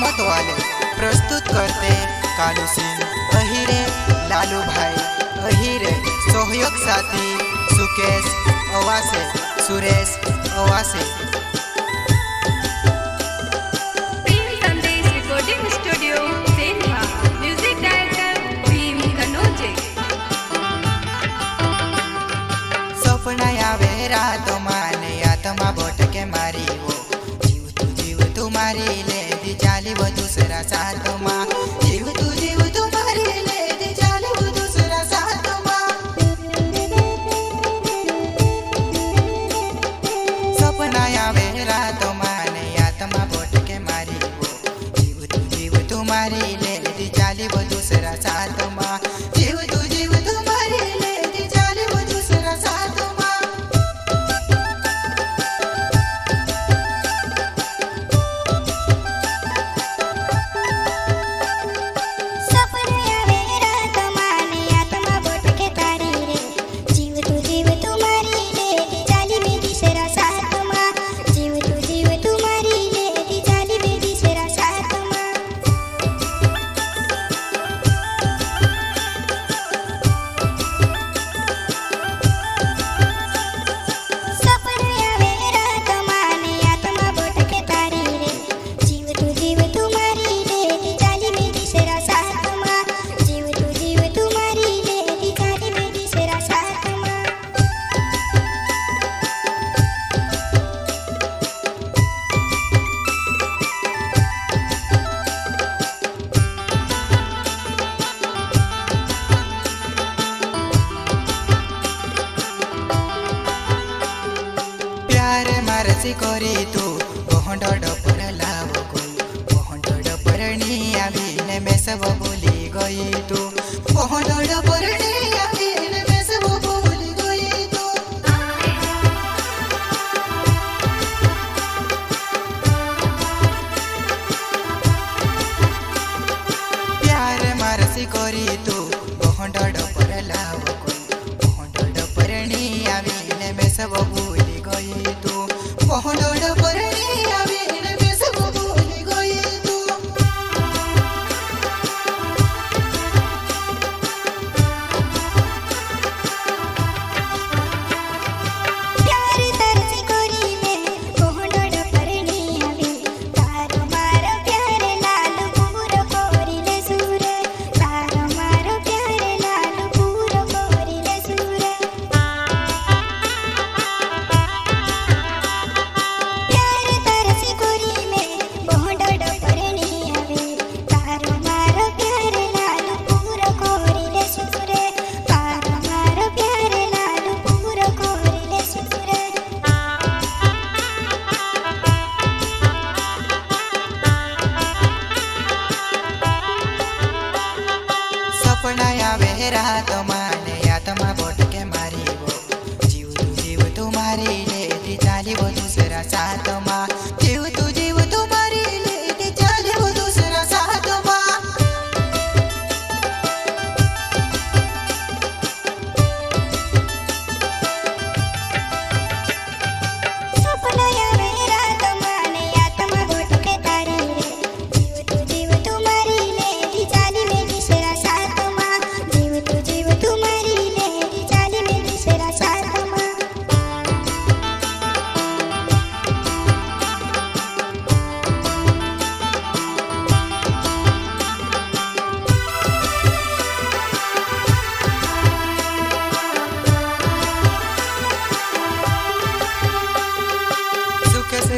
आमोद वाले प्रस्तुत करते कालू सिंह अहिरे, लालू भाई अहिरे, सहयोग साथी Sukesh Awase, Suresh Awase. Recording studio Senha, music director Bhim Kanoje. सपना आवे रातो माने आत्मा भटके मारी वो, जीव तू मारी ले दी चाली वो दूसरा साथ माँ, जीव तू मारी ले दी चाली वो दूसरा साथ माँ। सपना आवे रातो माने आत्मा भटके मारी वो, जीव तू मारी ले दी चाली वो दूसरा साथ माँ, जीव तू मारी ले दी चाली वो दूसरा साथ माँ। मारसी करी तू बहंड डपर लाव गई, बहंड डपरणी आवी ने मैं सब भूली गई तू, बहंड डपरणी आवी ने मैं सब भूली गई तू। प्यार मारसी करी तू बहंड डपर लाव गई, बहंड डपरणी आवी ने मैं सब भूली गई तू, बहंड डपरणी आवी ने मैं सब भूली गई तू। सपना आवे रात माने आत्मा भटके मारी वो, जीव तू मारी ले दी चाली वो दूसरा साथ माँ, जीव तू मारी ले दी चाली वो दूसरा साथ माँ।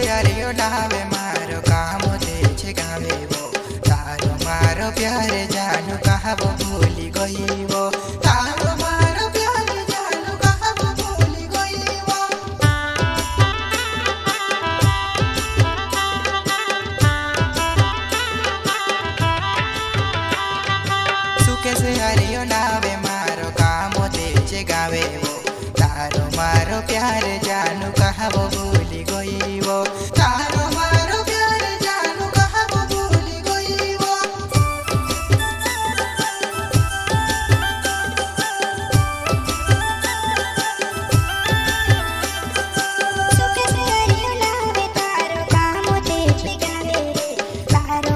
यारियो डावे मारो काम दे छे गावे वो, तारो मारो प्यार जानू कहा वो भूली गई वो, तारो मारो प्यार जानू कहा वो भूली गई वो। सुके से यारियो डावे मारो काम दे छे गावे वो, तारो मारो प्यार जानू कहा वो भूली गई वो, तारो मारो प्यार जानू कहा वो भूली गई वो। सुख से हरियो लावे तारो काम ते गावे रे, तारो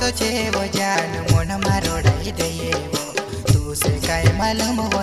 तो छे वो जान मोन मारो डाई दे वो तू से काय मालूम वो